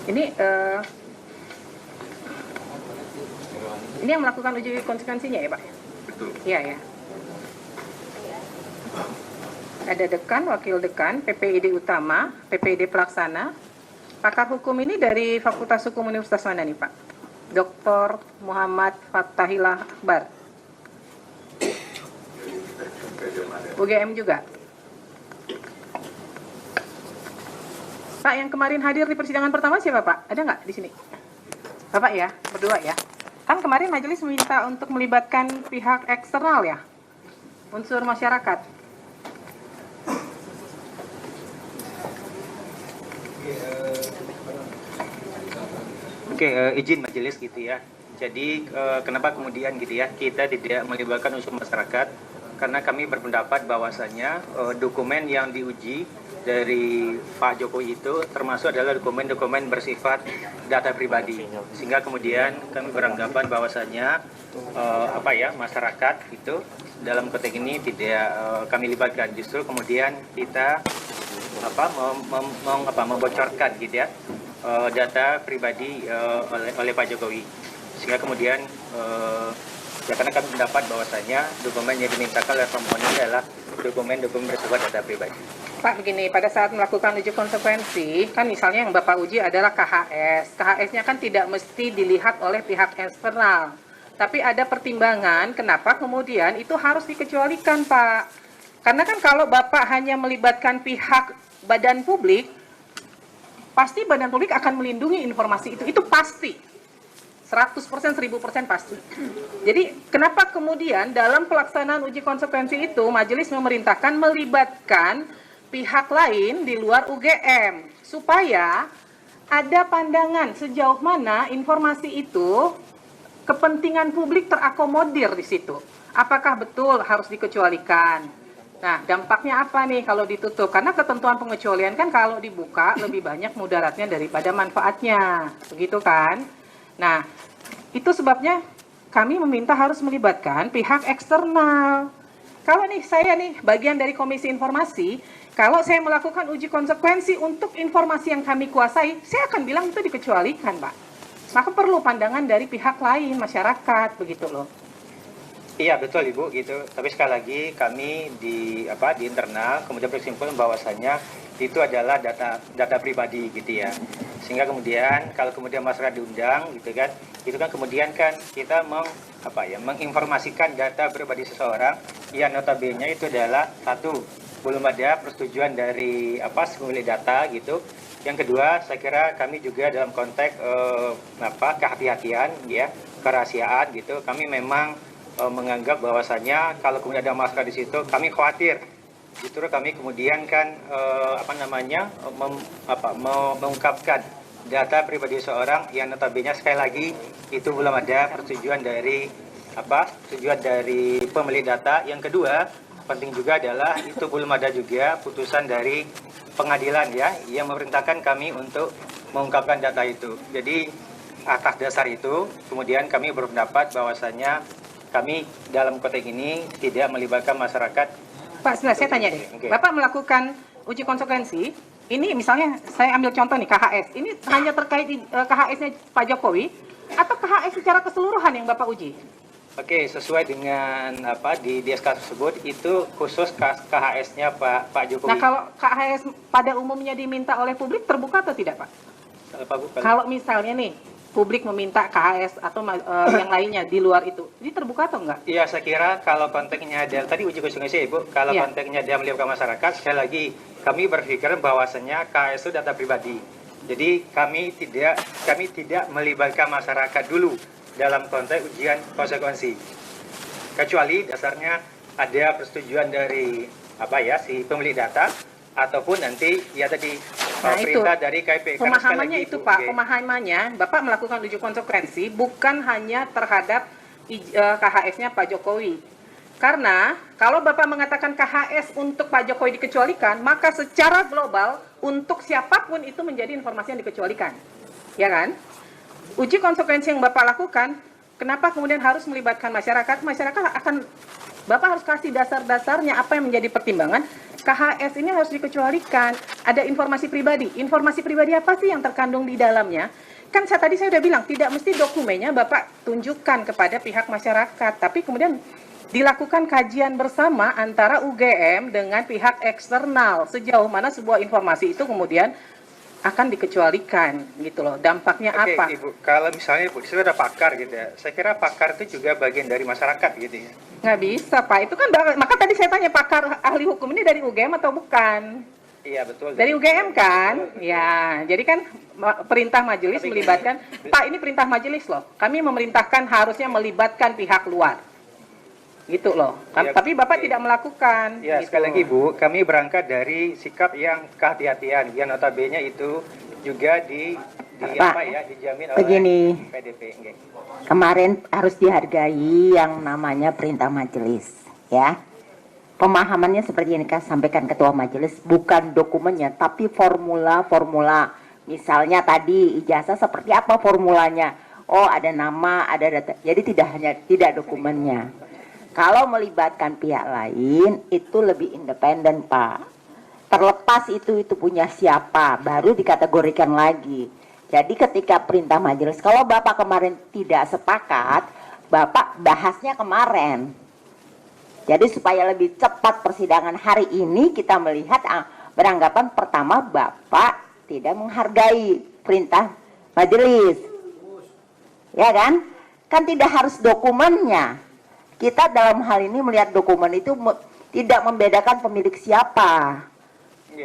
Ini ini yang melakukan uji konsekuensinya ya Pak? Betul. Iya ya. Ada dekan, wakil dekan, PPID utama, PPID pelaksana. Pakar hukum ini dari Fakultas Hukum Universitas mana nih Pak? Dr. Muhammad Fathahillah Akbar. UGM juga. Pak, yang kemarin hadir di persidangan pertama siapa Pak? Ada nggak di sini? Bapak ya, berdua ya. Kan kemarin majelis meminta untuk melibatkan pihak eksternal ya, unsur masyarakat. Oke, izin majelis gitu ya. Jadi kenapa kemudian gitu ya kita tidak melibatkan unsur masyarakat? Karena kami berpendapat bahwasannya dokumen yang diuji dari Pak Jokowi itu termasuk adalah dokumen-dokumen bersifat data pribadi, sehingga kemudian kami beranggapan bahwasannya masyarakat itu dalam konteks ini tidak kami libatkan, justru kemudian kita membocorkan gitu ya data pribadi oleh Pak Jokowi, sehingga kemudian karena kami mendapat bahwasannya dokumen yang dimintakan oleh pemohon adalah dokumen-dokumen bersifat data pribadi. Pak, begini, pada saat melakukan uji konsekuensi, kan misalnya yang Bapak uji adalah KHS. KHS-nya kan tidak mesti dilihat oleh pihak eksternal. Tapi ada pertimbangan kenapa kemudian itu harus dikecualikan, Pak. Karena kan kalau Bapak hanya melibatkan pihak badan publik, pasti badan publik akan melindungi informasi itu. Itu pasti. 100%, 1000% pasti. Jadi kenapa kemudian dalam pelaksanaan uji konsekuensi itu majelis memerintahkan melibatkan pihak lain di luar UGM supaya ada pandangan sejauh mana informasi itu kepentingan publik terakomodir di situ. Apakah betul harus dikecualikan? Nah, dampaknya apa nih kalau ditutup? Karena ketentuan pengecualian kan kalau dibuka lebih banyak mudaratnya daripada manfaatnya. Begitu kan? Nah, itu sebabnya kami meminta harus melibatkan pihak eksternal. Kalau nih saya nih bagian dari Komisi Informasi, kalau saya melakukan uji konsekuensi untuk informasi yang kami kuasai, saya akan bilang itu dikecualikan, Pak. Maka perlu pandangan dari pihak lain, masyarakat, begitu loh. Iya betul Ibu gitu. Tapi sekali lagi kami di internal kemudian berkesimpulan bahwasannya itu adalah data pribadi gitu ya. Sehingga kemudian kalau kemudian masyarakat diundang gitu kan, itu kan kemudian kan kita menginformasikan data pribadi seseorang yang notabene itu adalah satu, belum ada persetujuan dari pemilik data gitu. Yang kedua, saya kira kami juga dalam konteks kehati-hatian ya, kerahasiaan gitu. Kami memang menganggap bahwasannya kalau kemudian ada masalah di situ, kami khawatir. Justru kami kemudian kan mengungkapkan data pribadi seorang yang notabene sekali lagi itu belum ada persetujuan dari pemilik data. Yang kedua, penting juga adalah itu belum ada juga putusan dari pengadilan ya yang memerintahkan kami untuk mengungkapkan data itu. Jadi atas dasar itu kemudian kami berpendapat bahwasannya kami dalam konteks ini tidak melibatkan masyarakat. Pak, sebentar saya tanya deh. Okay. Bapak melakukan uji konsekuensi, ini misalnya saya ambil contoh nih KHS. Ini hanya terkait KHS-nya Pak Jokowi atau KHS secara keseluruhan yang Bapak uji? Oke, sesuai dengan di SK tersebut itu khusus KHS-nya Pak Jokowi. Nah, kalau KHS pada umumnya diminta oleh publik terbuka atau tidak, Pak? Kalau misalnya nih publik meminta KHS atau yang lainnya di luar itu, ini terbuka atau enggak? Iya, saya kira kalau konteksnya tadi uji konsekuensi Ibu, kalau konteksnya dia melibatkan masyarakat, sekali lagi kami berpikir bahwasannya KHS itu data pribadi. Jadi kami tidak melibatkan masyarakat dulu dalam konteks ujian konsekuensi. Kecuali dasarnya ada persetujuan dari si pemilik data ataupun nanti perintah dari KIP. Pemahamannya itu Pak, pemahamannya Bapak melakukan uji konsekuensi bukan hanya terhadap KHS-nya Pak Jokowi. Karena kalau Bapak mengatakan KHS untuk Pak Jokowi dikecualikan, maka secara global untuk siapapun itu menjadi informasi yang dikecualikan. Ya kan? Uji konsekuensi yang Bapak lakukan, kenapa kemudian harus melibatkan masyarakat? Masyarakat Bapak harus kasih dasar-dasarnya apa yang menjadi pertimbangan KHS ini harus dikecualikan. Ada informasi pribadi. Informasi pribadi apa sih yang terkandung di dalamnya? Kan tadi saya udah bilang, tidak mesti dokumennya Bapak tunjukkan kepada pihak masyarakat, tapi kemudian dilakukan kajian bersama antara UGM dengan pihak eksternal sejauh mana sebuah informasi itu kemudian akan dikecualikan gitu loh. Dampaknya Oke, apa? Ibu, kalau misalnya Ibu, saya ada pakar gitu ya. Saya kira pakar itu juga bagian dari masyarakat gitu ya. Nggak bisa, Pak. Itu kan, maka tadi saya tanya, pakar ahli hukum ini dari UGM atau bukan? Iya, betul. Dari UGM kan? Ya, jadi kan perintah majelis melibatkan, Pak, ini perintah majelis loh. Kami memerintahkan harusnya melibatkan pihak luar. Gitu loh. Ya, Tapi Bapak tidak melakukan. Ya, gitu. sekali lagi Bu, kami berangkat dari sikap yang kehati-hatian. Yang notabene itu juga Pak, dijamin oleh begini. PDP. Nggih. Kemarin harus dihargai yang namanya perintah majelis, ya. Pemahamannya seperti yang sampaikan Ketua Majelis, bukan dokumennya, tapi formula-formula. Misalnya tadi ijazah seperti apa formulanya? Oh, ada nama, ada data. Jadi tidak dokumennya. Kalau melibatkan pihak lain, itu lebih independen, Pak. Terlepas itu punya siapa, baru dikategorikan lagi. Jadi ketika perintah majelis, kalau Bapak kemarin tidak sepakat, Bapak bahasnya kemarin. Jadi supaya lebih cepat persidangan hari ini, kita melihat beranggapan pertama Bapak tidak menghargai perintah majelis. Ya kan? Kan tidak harus dokumennya. Kita dalam hal ini melihat dokumen itu tidak membedakan pemilik siapa.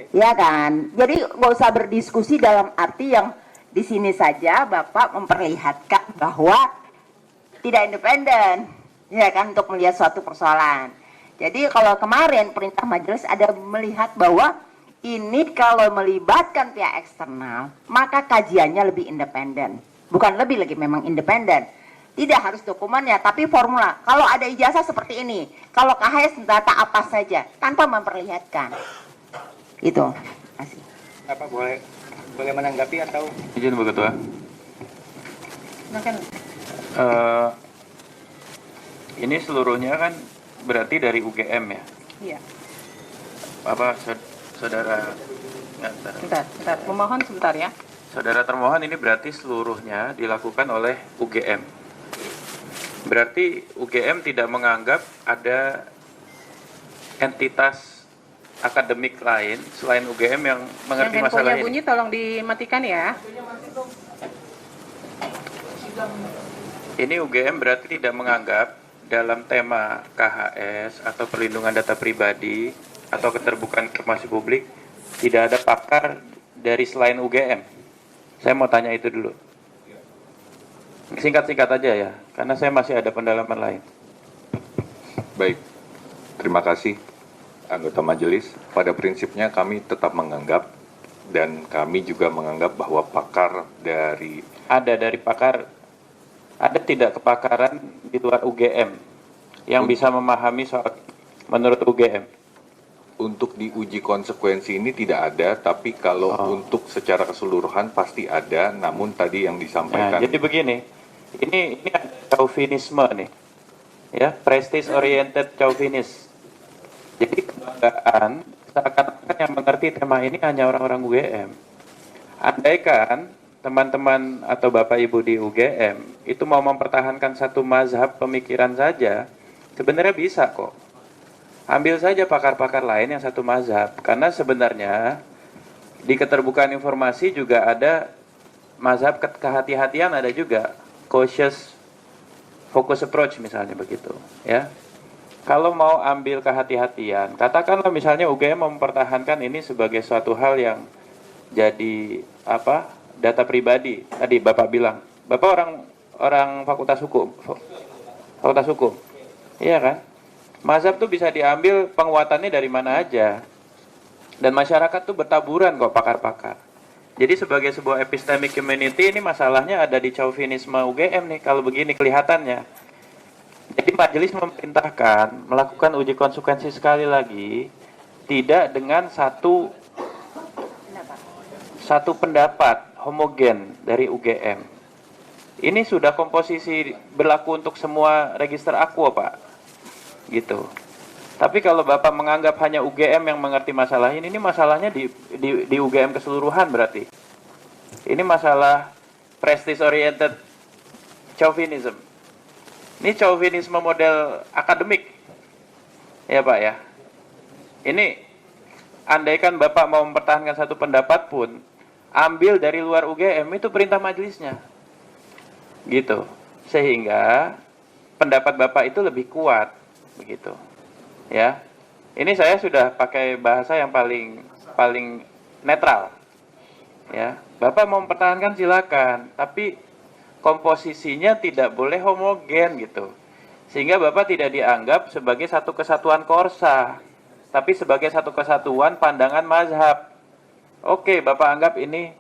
Ya kan? Jadi nggak usah berdiskusi dalam arti yang di sini saja Bapak memperlihatkan bahwa tidak independen, ya kan, untuk melihat suatu persoalan. Jadi kalau kemarin perintah majelis ada melihat bahwa ini kalau melibatkan pihak eksternal, maka kajiannya lebih independen. Bukan lebih lagi, memang independen. Tidak harus dokumennya, tapi formula. Kalau ada ijazah seperti ini, kalau KHS data apa saja, tanpa memperlihatkan. Itu. Terima kasih. Apa boleh menanggapi atau Izin Bu Ketua. Silakan. Ini seluruhnya kan berarti dari UGM ya. Iya. Apa saudara? Bentar. Memohon sebentar ya. Saudara termohon ini berarti seluruhnya dilakukan oleh UGM. Berarti UGM tidak menganggap ada entitas akademik lain selain UGM yang mengerti Yang masalah handphonenya ini. bunyi tolong dimatikan ya. Ini UGM berarti tidak menganggap dalam tema KHS atau perlindungan data pribadi atau keterbukaan informasi publik tidak ada pakar dari selain UGM. Saya mau tanya itu dulu. Singkat-singkat aja ya, karena saya masih ada pendalaman lain. Baik, terima kasih anggota majelis. Pada prinsipnya kami tetap menganggap dan kami juga menganggap bahwa pakar dari Pakar, ada tidak kepakaran di luar UGM yang bisa memahami soal menurut UGM? untuk diuji konsekuensi ini tidak ada, tapi kalau untuk secara keseluruhan pasti ada, namun tadi yang disampaikan. Nah, jadi begini, ini ada chauvinisme nih, ya, prestige oriented chauvinis. Jadi kebanggaan seakan-akan yang mengerti tema ini hanya orang-orang UGM. Andaikan teman-teman atau bapak ibu di UGM itu mau mempertahankan satu mazhab pemikiran saja, sebenarnya bisa kok. Ambil saja pakar-pakar lain yang satu mazhab, karena sebenarnya di keterbukaan informasi juga ada mazhab kehati-hatian, ada juga cautious focus approach misalnya begitu, ya. Kalau mau ambil kehati-hatian, katakanlah misalnya UGM mempertahankan ini sebagai suatu hal yang jadi apa? Data pribadi. Tadi Bapak bilang, Bapak orang fakultas hukum. Fakultas hukum. Iya kan? Mazhab tuh bisa diambil penguatannya dari mana aja. Dan masyarakat tuh bertaburan kok pakar-pakar. Jadi sebagai sebuah epistemic community ini masalahnya ada di chauvinisme UGM nih kalau begini kelihatannya. Jadi majelis memerintahkan melakukan uji konsekuensi sekali lagi tidak dengan satu pendapat homogen dari UGM. Ini sudah komposisi berlaku untuk semua register aqua, Pak. Gitu. Tapi kalau Bapak menganggap hanya UGM yang mengerti masalah ini masalahnya di UGM keseluruhan berarti. Ini masalah prestige oriented chauvinism. Ini chauvinisme model akademik. Ya Pak ya. Ini andaikan Bapak mau mempertahankan satu pendapat pun, ambil dari luar UGM, itu perintah majelisnya. Gitu. Sehingga pendapat Bapak itu lebih kuat. Begitu. Ya. Ini saya sudah pakai bahasa yang paling netral. Ya. Bapak mau mempertahankan silakan, tapi komposisinya tidak boleh homogen gitu. Sehingga Bapak tidak dianggap sebagai satu kesatuan korsa, tapi sebagai satu kesatuan pandangan mazhab. Oke, Bapak anggap ini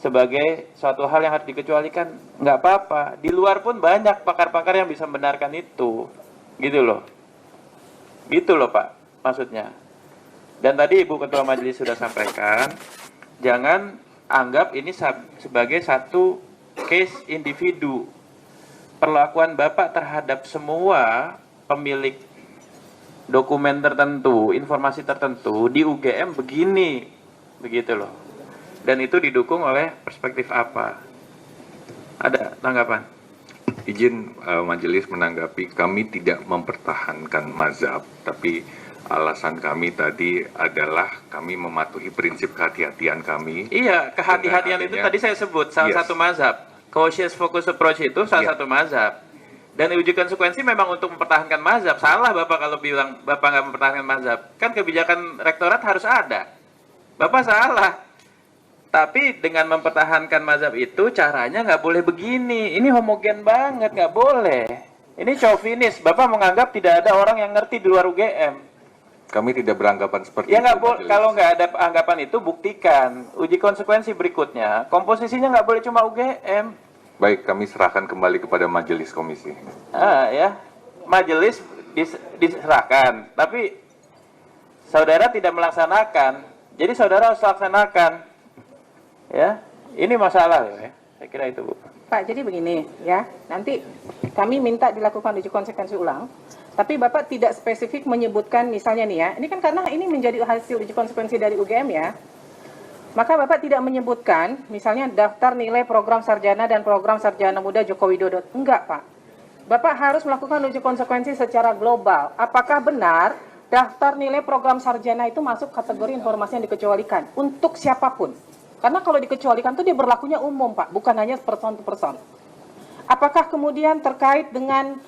sebagai suatu hal yang harus dikecualikan, nggak apa-apa. Di luar pun banyak pakar-pakar yang bisa membenarkan itu. Gitu loh. Gitu loh Pak, maksudnya. Dan tadi Ibu Ketua Majelis sudah sampaikan, jangan anggap ini sebagai satu case individu. Perlakuan Bapak terhadap semua pemilik dokumen tertentu, informasi tertentu di UGM begini, begitu loh. Dan itu didukung oleh perspektif apa? Ada tanggapan? Izin majelis menanggapi, kami tidak mempertahankan mazhab, tapi alasan kami tadi adalah kami mematuhi prinsip kehati-hatian kami. Iya, kehati-hatian itu tadi saya sebut salah satu mazhab. Cautious focus approach itu salah satu mazhab. Dan uji konsekuensi memang untuk mempertahankan mazhab. Salah Bapak kalau bilang Bapak nggak mempertahankan mazhab. Kan kebijakan rektorat harus ada. Bapak salah. Tapi dengan mempertahankan mazhab itu caranya nggak boleh begini. Ini homogen banget, nggak boleh. Ini chauvinis. Bapak menganggap tidak ada orang yang ngerti di luar UGM. Kami tidak beranggapan seperti Ya itu. nggak boleh. Kalau nggak ada anggapan itu buktikan. Uji konsekuensi berikutnya, komposisinya nggak boleh cuma UGM. Baik, kami serahkan kembali kepada majelis komisi. Ya, majelis diserahkan, tapi saudara tidak melaksanakan. Jadi saudara harus laksanakan. Ya, ini masalah ya. Saya kira itu, Bu. Pak, jadi begini ya, nanti kami minta dilakukan uji konsekuensi ulang, tapi Bapak tidak spesifik menyebutkan misalnya nih ya, ini kan karena ini menjadi hasil uji konsekuensi dari UGM ya, maka Bapak tidak menyebutkan misalnya daftar nilai program sarjana dan program sarjana muda Joko Widodo. Enggak Pak, Bapak harus melakukan uji konsekuensi secara global. Apakah benar daftar nilai program sarjana itu masuk kategori informasi yang dikecualikan untuk siapapun? Karena kalau dikecualikan itu dia berlakunya umum Pak, bukan hanya person to person. Apakah kemudian terkait dengan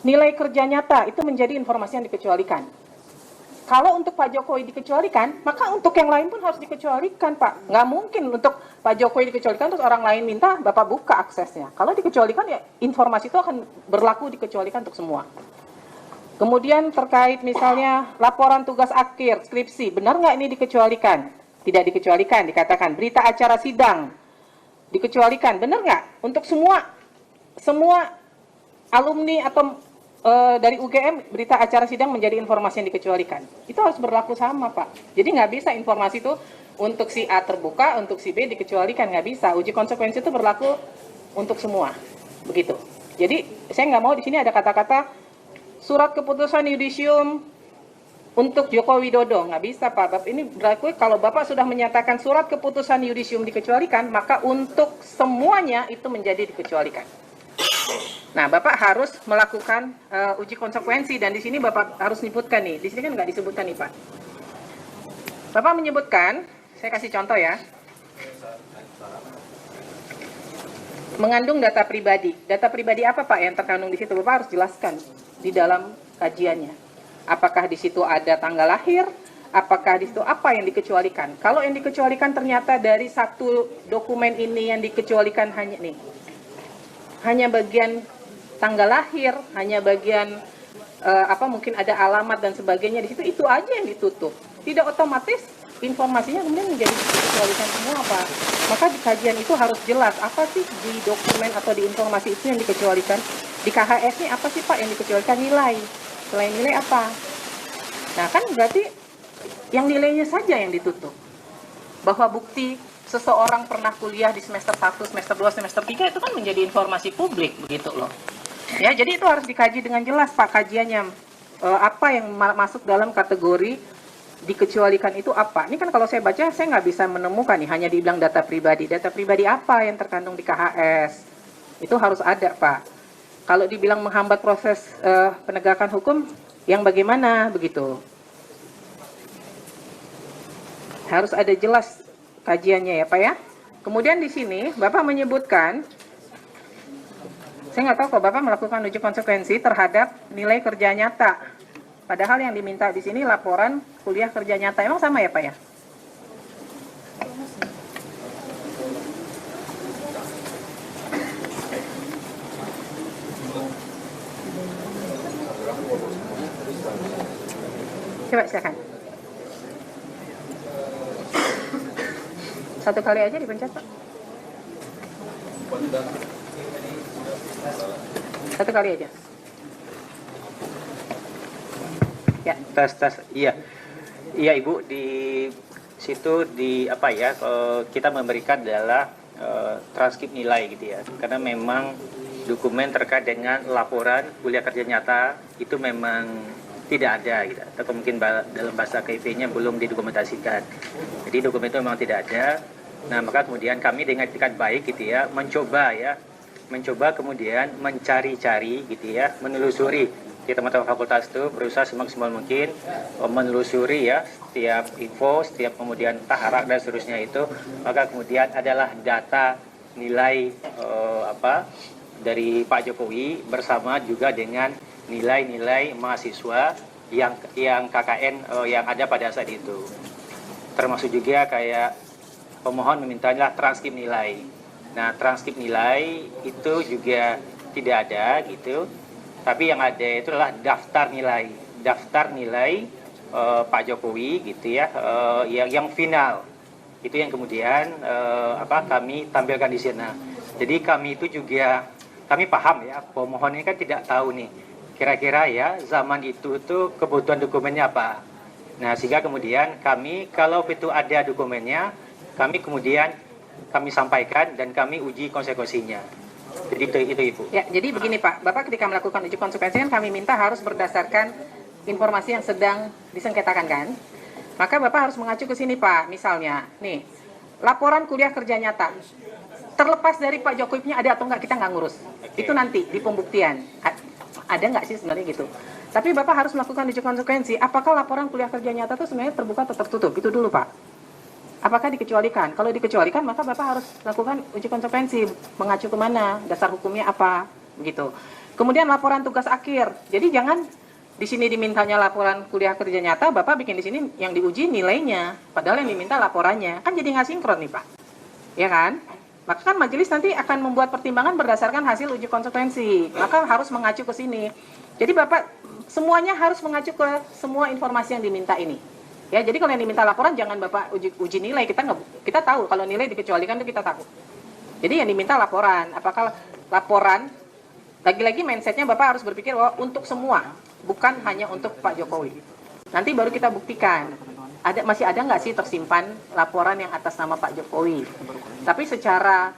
nilai kerja nyata itu menjadi informasi yang dikecualikan? Kalau untuk Pak Jokowi dikecualikan, maka untuk yang lain pun harus dikecualikan Pak. Nggak mungkin untuk Pak Jokowi dikecualikan terus orang lain minta Bapak buka aksesnya. Kalau dikecualikan ya informasi itu akan berlaku dikecualikan untuk semua. Kemudian terkait misalnya laporan tugas akhir, skripsi, benar nggak ini dikecualikan? Tidak dikecualikan, dikatakan berita acara sidang dikecualikan, benar nggak? Untuk semua alumni atau dari UGM berita acara sidang menjadi informasi yang dikecualikan. Itu harus berlaku sama Pak. Jadi nggak bisa informasi itu untuk si A terbuka, untuk si B dikecualikan, nggak bisa. Uji konsekuensi itu berlaku untuk semua, begitu. Jadi saya nggak mau di sini ada kata-kata surat keputusan yudisium untuk Joko Widodo, nggak bisa Pak. Bapak ini berlaku kalau Bapak sudah menyatakan surat keputusan yudisium dikecualikan, maka untuk semuanya itu menjadi dikecualikan. Nah, Bapak harus melakukan uji konsekuensi dan di sini Bapak harus menyebutkan nih. Di sini kan nggak disebutkan nih Pak. Bapak menyebutkan, saya kasih contoh ya. Mengandung data pribadi. Data pribadi apa Pak yang terkandung di situ? Bapak harus jelaskan di dalam kajiannya. Apakah di situ ada tanggal lahir? Apakah di situ apa yang dikecualikan? Kalau yang dikecualikan ternyata dari satu dokumen ini yang dikecualikan hanya bagian tanggal lahir, hanya bagian mungkin ada alamat dan sebagainya di situ, itu aja yang ditutup. Tidak otomatis informasinya kemudian menjadi dikecualikan semua Pak. Maka di kajian itu harus jelas apa sih di dokumen atau di informasi itu yang dikecualikan. Di KHS ini apa sih Pak yang dikecualikan? Nilai. Selain nilai apa? Nah kan berarti yang nilainya saja yang ditutup. Bahwa bukti seseorang pernah kuliah di semester 1, semester 2, semester 3 itu kan menjadi informasi publik begitu loh. Ya, jadi itu harus dikaji dengan jelas Pak kajiannya. apa yang masuk dalam kategori dikecualikan itu apa. Ini kan kalau saya baca saya nggak bisa menemukan nih, hanya dibilang data pribadi. Data pribadi apa yang terkandung di KHS? Itu harus ada, Pak. Kalau dibilang menghambat proses penegakan hukum, yang bagaimana begitu? Harus ada jelas kajiannya ya, Pak ya. Kemudian di sini Bapak menyebutkan, saya nggak tahu kalau Bapak melakukan uji konsekuensi terhadap nilai kerja nyata. Padahal yang diminta di sini laporan kuliah kerja nyata. Emang sama ya, Pak ya? Coba silakan. Satu kali aja dipencet, Pak. Satu kali aja. Ya. Tes. Iya Ibu, di situ kita memberikan adalah transkrip nilai gitu ya, karena memang dokumen terkait dengan laporan kuliah kerja nyata itu memang tidak ada gitu, atau mungkin dalam bahasa KIP-nya belum didokumentasikan. Jadi dokumen itu memang tidak ada. Nah, maka kemudian kami dengan etikat baik gitu ya, mencoba kemudian mencari-cari gitu ya, menelusuri. Kita teman-teman fakultas itu berusaha semaksimal mungkin menelusuri ya setiap info, setiap kemudian taharak dan seterusnya itu. Maka kemudian adalah data nilai dari Pak Jokowi bersama juga dengan nilai-nilai mahasiswa yang KKN yang ada pada saat itu. Termasuk juga kayak pemohon memintanya transkrip nilai. Nah, transkrip nilai itu juga tidak ada gitu. Tapi yang ada itu adalah daftar nilai Pak Jokowi gitu ya, yang final. Itu yang kemudian kami tampilkan di sana. Jadi kami itu juga kami paham ya, pemohon ini kan tidak tahu nih kira-kira ya zaman itu tuh kebutuhan dokumennya apa. Nah, sehingga kemudian kami kalau itu ada dokumennya, kami sampaikan dan kami uji konsekuensinya. Jadi itu Ibu. Ya, jadi begini Pak, Bapak ketika melakukan uji konsekuensi kan kami minta harus berdasarkan informasi yang sedang disengketakan kan. Maka Bapak harus mengacu ke sini Pak, misalnya nih, laporan kuliah kerja nyata. Terlepas dari Pak Jokowi-nya ada atau enggak, kita nggak ngurus. Itu nanti di pembuktian. Ada nggak sih sebenarnya gitu. Tapi Bapak harus melakukan uji konsekuensi, apakah laporan kuliah kerja nyata itu sebenarnya terbuka atau tertutup? Itu dulu Pak. Apakah dikecualikan? Kalau dikecualikan, maka Bapak harus lakukan uji konsekuensi. Mengacu kemana? Dasar hukumnya apa? Begitu. Kemudian laporan tugas akhir. Jadi jangan di sini dimintanya laporan kuliah kerja nyata, Bapak bikin di sini yang diuji nilainya. Padahal yang diminta laporannya. Kan jadi nggak sinkron nih Pak. Ya kan? Maka kan majelis nanti akan membuat pertimbangan berdasarkan hasil uji konsekuensi. Maka harus mengacu ke sini. Jadi Bapak semuanya harus mengacu ke semua informasi yang diminta ini. Ya, jadi kalau yang diminta laporan jangan Bapak uji nilai, kita tahu kalau nilai dikecualikan itu kita tahu. Jadi yang diminta laporan, apakah laporan lagi-lagi mindsetnya Bapak harus berpikir untuk semua, bukan hanya untuk Pak Jokowi. Nanti baru kita buktikan. Masih ada nggak sih tersimpan laporan yang atas nama Pak Jokowi? Tapi secara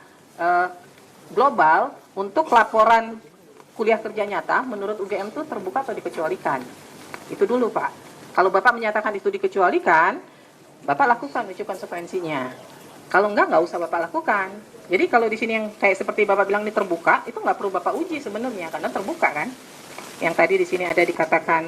global untuk laporan kuliah kerja nyata menurut UGM itu terbuka atau dikecualikan? Itu dulu Pak. Kalau Bapak menyatakan itu dikecualikan, Bapak lakukan uji konsekuensinya. Kalau nggak usah Bapak lakukan. Jadi kalau di sini yang kayak seperti Bapak bilang ini terbuka, itu nggak perlu Bapak uji sebenarnya, karena terbuka kan. Yang tadi di sini ada dikatakan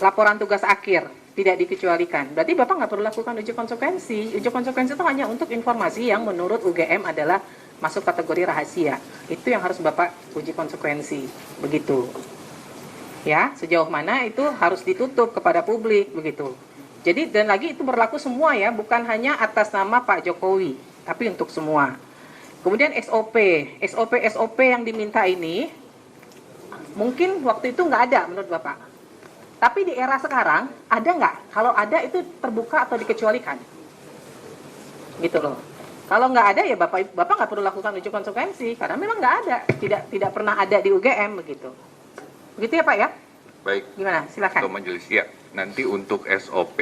laporan tugas akhir tidak dikecualikan. Berarti Bapak nggak perlu lakukan uji konsekuensi. Uji konsekuensi itu hanya untuk informasi yang menurut UGM adalah masuk kategori rahasia. Itu yang harus Bapak uji konsekuensi. Begitu. Ya, sejauh mana itu harus ditutup kepada publik begitu. Jadi dan lagi itu berlaku semua ya, bukan hanya atas nama Pak Jokowi, tapi untuk semua. Kemudian SOP yang diminta ini mungkin waktu itu nggak ada menurut Bapak. Tapi di era sekarang ada nggak? Kalau ada itu terbuka atau dikecualikan? Gitu loh. Kalau nggak ada ya Bapak nggak perlu lakukan uji konsekuensi karena memang nggak ada, tidak pernah ada di UGM begitu. Begitu ya Pak ya? Baik. Gimana? Silakan. Ketua Majelis, ya. Nanti untuk SOP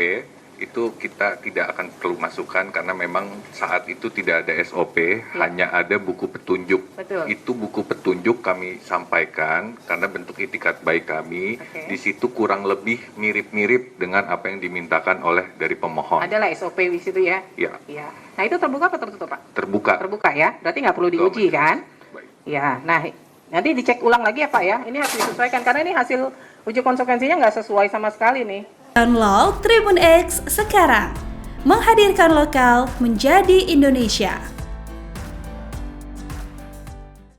itu kita tidak akan perlu masukkan karena memang saat itu tidak ada SOP, hanya ada buku petunjuk. Betul. Itu buku petunjuk kami sampaikan karena bentuk itikat baik kami. Oke. Di situ kurang lebih mirip-mirip dengan apa yang dimintakan oleh dari pemohon. Adalah SOP di situ ya? Ya, Iya. Nah itu terbuka apa tertutup Pak? terbuka. Terbuka ya, berarti nggak perlu Betul, diuji Majelis. kan? Baik. Ya, nah nanti dicek ulang lagi ya Pak ya. Ini harus disesuaikan karena ini hasil uji konsekuensinya nggak sesuai sama sekali nih. Download Tribun X sekarang, menghadirkan lokal menjadi Indonesia.